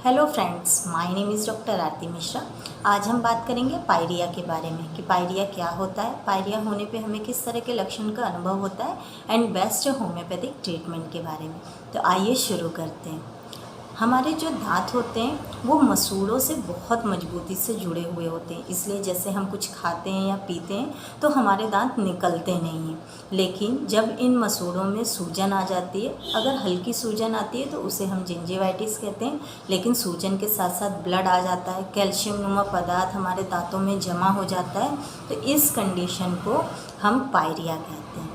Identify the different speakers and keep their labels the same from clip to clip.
Speaker 1: Hello friends, my name is doctor Aarti Mishra. आज हम बात करेंगे पायरिया के बारे में कि पायरिया क्या होता है, पायरिया होने पे हमें किस तरह के लक्षण का अनुभव होता है एंड बेस्ट होम्योपैथिक ट्रीटमेंट के बारे में। तो आइए शुरू करते हैं। हमारे जो दांत होते हैं वो मसूड़ों से बहुत मजबूती से जुड़े हुए होते हैं, इसलिए जैसे हम कुछ खाते हैं या पीते हैं तो हमारे दांत निकलते नहीं हैं। लेकिन जब इन मसूड़ों में सूजन आ जाती है, अगर हल्की सूजन आती है तो उसे हम जिंजिवाइटिस कहते हैं, लेकिन सूजन के साथ साथ ब्लड आ जाता है, कैल्शियम नुमा पदार्थ हमारे दांतों में जमा हो जाता है, तो इस कंडीशन को हम पायरिया कहते हैं।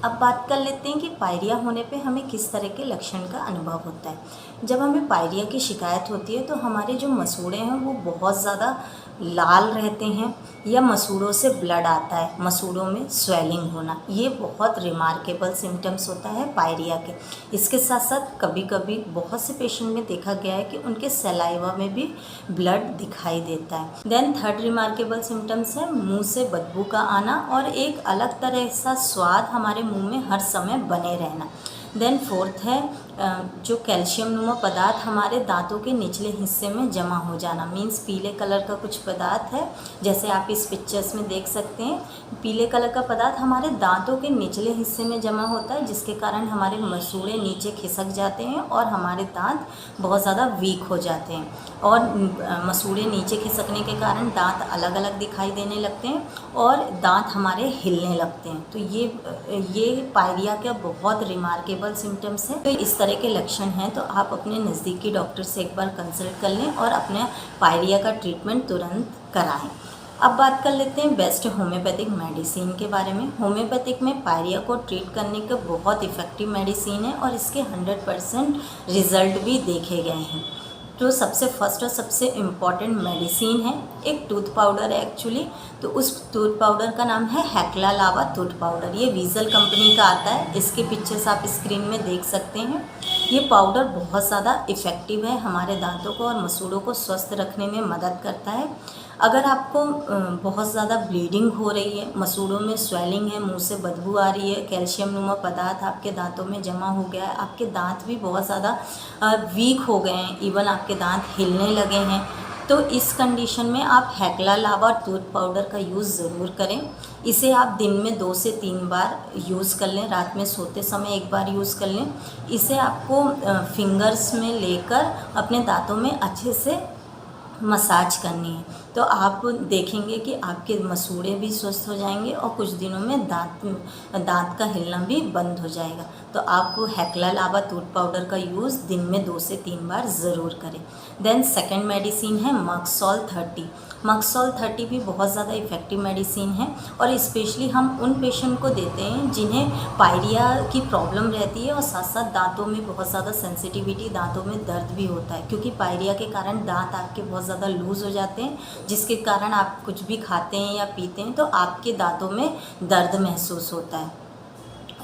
Speaker 1: अब बात कर लेते हैं कि पायरिया होने पे हमें किस तरह के लक्षण का अनुभव होता है। जब हमें पायरिया की शिकायत होती है तो हमारे जो मसूड़े हैं वो बहुत ज़्यादा लाल रहते हैं या मसूड़ों से ब्लड आता है, मसूड़ों में स्वेलिंग होना, ये बहुत रिमार्केबल सिम्टम्स होता है पायरिया के। इसके साथ साथ कभी कभी बहुत से पेशेंट में देखा गया है कि उनके सलाइवा में भी ब्लड दिखाई देता है। देन थर्ड रिमार्केबल सिम्टम्स है मुंह से बदबू का आना और एक अलग तरह सा स्वाद हमारे मुंह में हर समय बने रहना। देन फोर्थ है जो कैल्शियम नुमा पदार्थ हमारे दांतों के निचले हिस्से में जमा हो जाना, मीन्स पीले कलर का कुछ पदार्थ है, जैसे आप इस पिक्चर्स में देख सकते हैं। पीले कलर का पदार्थ हमारे दांतों के निचले हिस्से में जमा होता है, जिसके कारण हमारे मसूड़े नीचे खिसक जाते हैं और हमारे दांत बहुत ज़्यादा वीक हो जाते हैं। और मसूड़े नीचे खिसकने के कारण दांत अलग अलग दिखाई देने लगते हैं और दांत हमारे हिलने लगते हैं। तो ये पायरिया का बहुत रिमार्केबल सिम्टम्स है। तो इस तरह के लक्षण हैं तो आप अपने नज़दीकी डॉक्टर से एक बार कंसल्ट कर लें और अपने पायरिया का ट्रीटमेंट तुरंत कराएं। अब बात कर लेते हैं बेस्ट होम्योपैथिक मेडिसिन के बारे में। होम्योपैथिक में पायरिया को ट्रीट करने के बहुत इफ़ेक्टिव मेडिसिन है और इसके 100% रिजल्ट भी देखे गए हैं। जो सबसे फर्स्ट और सबसे इम्पॉर्टेंट मेडिसिन है एक टूथ पाउडर है एक्चुअली। तो उस टूथ पाउडर का नाम है हैक्ला लावा टूथ पाउडर। ये वीज़ल कंपनी का आता है, इसके पिक्चर्स आप स्क्रीन में देख सकते हैं। ये पाउडर बहुत ज़्यादा इफ़ेक्टिव है, हमारे दांतों को और मसूड़ों को स्वस्थ रखने में मदद करता है। अगर आपको बहुत ज़्यादा ब्लीडिंग हो रही है, मसूड़ों में स्वेलिंग है, मुंह से बदबू आ रही है, कैल्शियम नुमा पदार्थ आपके दांतों में जमा हो गया है, आपके दांत भी बहुत ज़्यादा वीक हो गए हैं, इवन आपके दांत हिलने लगे हैं, तो इस कंडीशन में आप हैक्ला लावा टूथ पाउडर का यूज़ ज़रूर करें। इसे आप दिन में 2 से 3 बार यूज़ कर लें, रात में सोते समय एक बार यूज़ कर लें। इसे आपको फिंगर्स में लेकर अपने दांतों में अच्छे से मसाज करनी है, तो आप देखेंगे कि आपके मसूड़े भी स्वस्थ हो जाएंगे और कुछ दिनों में दांत का हिलना भी बंद हो जाएगा। तो आप हैक्ला लावा टूथ पाउडर का यूज़ दिन में 2 से 3 बार ज़रूर करें। देन सेकेंड मेडिसिन है मक्सोल 30। मक्सोल 30 भी बहुत ज़्यादा इफ़ेक्टिव मेडिसिन है और स्पेशली हम उन पेशेंट को देते हैं जिन्हें पायरिया की प्रॉब्लम रहती है और साथ साथ दांतों में बहुत ज़्यादा सेंसिटिविटी, दांतों में दर्द भी होता है, क्योंकि पायरिया के कारण दांत आपके बहुत ज़्यादा लूज़ हो जाते हैं, जिसके कारण आप कुछ भी खाते हैं या पीते हैं तो आपके दांतों में दर्द महसूस होता है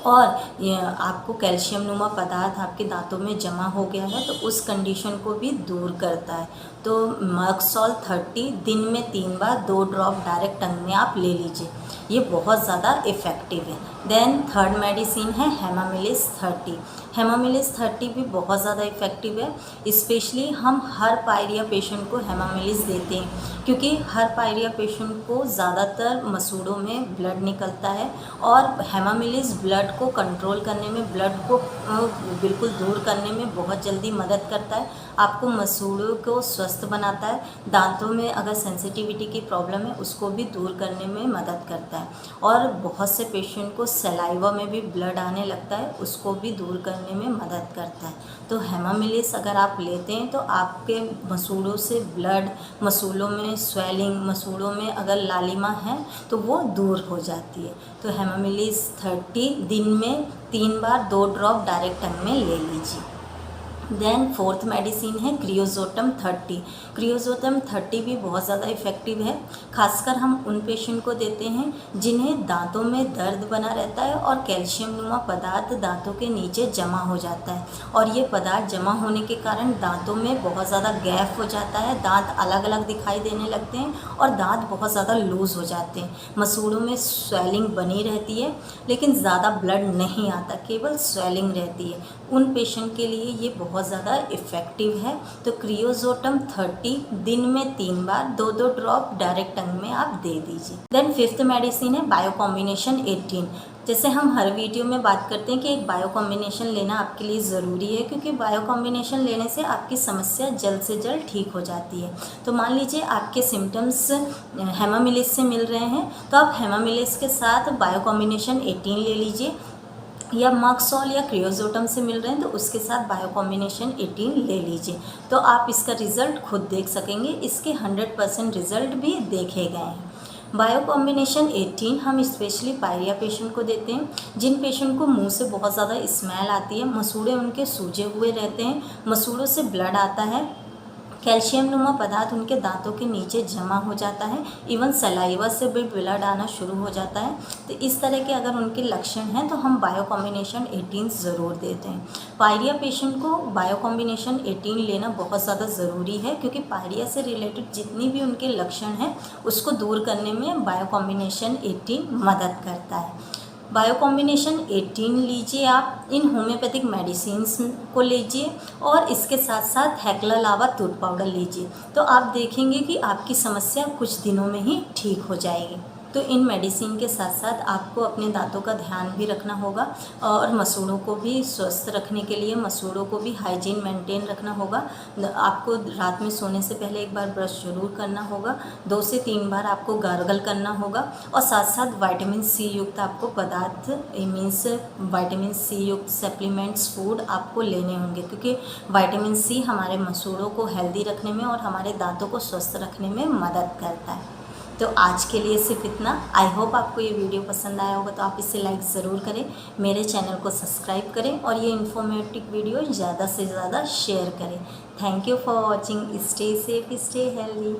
Speaker 1: और ये आपको कैल्शियम नुमा पदार्थ आपके दांतों में जमा हो गया है, तो उस कंडीशन को भी दूर करता है। तो मक्सोल 30 दिन में 3 बार 2 ड्रॉप डायरेक्ट टंग में आप ले लीजिए, ये बहुत ज़्यादा इफ़ेक्टिव है। देन थर्ड मेडिसिन है हेमामिलिस 30। हेमामिलिस 30 भी बहुत ज़्यादा इफ़ेक्टिव है। स्पेशली हम हर पायरिया पेशेंट को हेमामिलिस देते हैं, क्योंकि हर पायरिया पेशेंट को ज़्यादातर मसूड़ों में ब्लड निकलता है और हेमामिलिस ब्लड को कंट्रोल करने में, ब्लड को बिल्कुल दूर करने में बहुत जल्दी मदद करता है, आपको मसूड़ों को स्वस्थ बनाता है, दांतों में अगर सेंसिटिविटी की प्रॉब्लम है उसको भी दूर करने में मदद करता है और बहुत से पेशेंट को सलाइवा में भी ब्लड आने लगता है, उसको भी दूर करने में मदद करता है। तो हेमामिलिस अगर आप लेते हैं तो आपके मसूड़ों से ब्लड, मसूड़ों में स्वेलिंग, मसूड़ों में अगर लालिमा है तो वो दूर हो जाती है। तो हेमामिलिस 30 दिन में 3 बार 2 ड्रॉप डायरेक्ट टंग में ले लीजिए। देन फोर्थ मेडिसिन है क्रियोजोटम 30। क्रियोजोटम 30 भी बहुत ज़्यादा इफ़ेक्टिव है, खासकर हम उन पेशेंट को देते हैं जिन्हें दांतों में दर्द बना रहता है और कैल्शियम नुमा पदार्थ दांतों के नीचे जमा हो जाता है और ये पदार्थ जमा होने के कारण दांतों में बहुत ज़्यादा गैप हो जाता है, दांत अलग अलग दिखाई देने लगते हैं और दांत बहुत ज़्यादा लूज़ हो जाते हैं, मसूड़ों में स्वेलिंग बनी रहती है लेकिन ज़्यादा ब्लड नहीं आता, केवल स्वेलिंग रहती है। उन पेशेंट के लिए ये बहुत बहुत ज़्यादा इफ़ेक्टिव है। तो क्रियोजोटम 30 दिन में 3 बार 2-2 ड्रॉप डायरेक्ट टंग में आप दे दीजिए। देन फिफ्थ मेडिसिन है बायो कॉम्बिनेशन 18। जैसे हम हर वीडियो में बात करते हैं कि एक बायो कॉम्बिनेशन लेना आपके लिए ज़रूरी है, क्योंकि बायो कॉम्बिनेशन लेने से आपकी समस्या जल्द से जल्द ठीक हो जाती है। तो मान लीजिए आपके सिम्टम्स हेमामिलिस से मिल रहे हैं, तो आप हेमामिलिस के साथ बायो कॉम्बिनेशन 18 ले लीजिए, या मक्सॉल या क्रियोजोटम से मिल रहे हैं तो उसके साथ बायो कॉम्बिनेशन 18 ले लीजिए। तो आप इसका रिज़ल्ट खुद देख सकेंगे, इसके 100% रिज़ल्ट भी देखे गए हैं। बायो कॉम्बिनेशन 18 हम स्पेशली पायरिया पेशेंट को देते हैं, जिन पेशेंट को मुंह से बहुत ज़्यादा स्मेल आती है, मसूड़े उनके सूजे हुए रहते हैं, मसूड़ों से ब्लड आता है, कैल्शियम नुमा पदार्थ उनके दांतों के नीचे जमा हो जाता है, इवन सलाइवा से भी ब्लड आना शुरू हो जाता है। तो इस तरह के अगर उनके लक्षण हैं तो हम बायो कॉम्बिनेशन 18 ज़रूर देते हैं। पायरिया पेशेंट को बायो कॉम्बिनेशन 18 लेना बहुत ज़्यादा ज़रूरी है, क्योंकि पायरिया से रिलेटेड जितनी भी उनके लक्षण हैं उसको दूर करने में बायो कॉम्बिनेशन 18 मदद करता है। बायो कॉम्बिनेशन 18 लीजिए आप, इन होम्योपैथिक मेडिसिन्स को लीजिए और इसके साथ साथ हेक्ला लावा टूथ पाउडर लीजिए। तो आप देखेंगे कि आपकी समस्या कुछ दिनों में ही ठीक हो जाएगी। तो इन मेडिसिन के साथ साथ आपको अपने दांतों का ध्यान भी रखना होगा और मसूड़ों को भी स्वस्थ रखने के लिए मसूड़ों को भी हाइजीन मेंटेन रखना होगा। आपको रात में सोने से पहले एक बार ब्रश जरूर करना होगा, 2 से 3 बार आपको गार्गल करना होगा, और साथ साथ विटामिन सी युक्त आपको पदार्थ मीन्स विटामिन सी युक्त सप्लीमेंट्स फूड आपको लेने होंगे, क्योंकि विटामिन सी हमारे मसूड़ों को हेल्दी रखने में और हमारे दांतों को स्वस्थ रखने में मदद करता है। तो आज के लिए सिर्फ इतना। आई होप आपको ये वीडियो पसंद आया होगा, तो आप इसे लाइक ज़रूर करें, मेरे चैनल को सब्सक्राइब करें और ये इन्फॉर्मेटिव वीडियो ज़्यादा से ज़्यादा शेयर करें। Thank you for watching. Stay safe, stay healthy.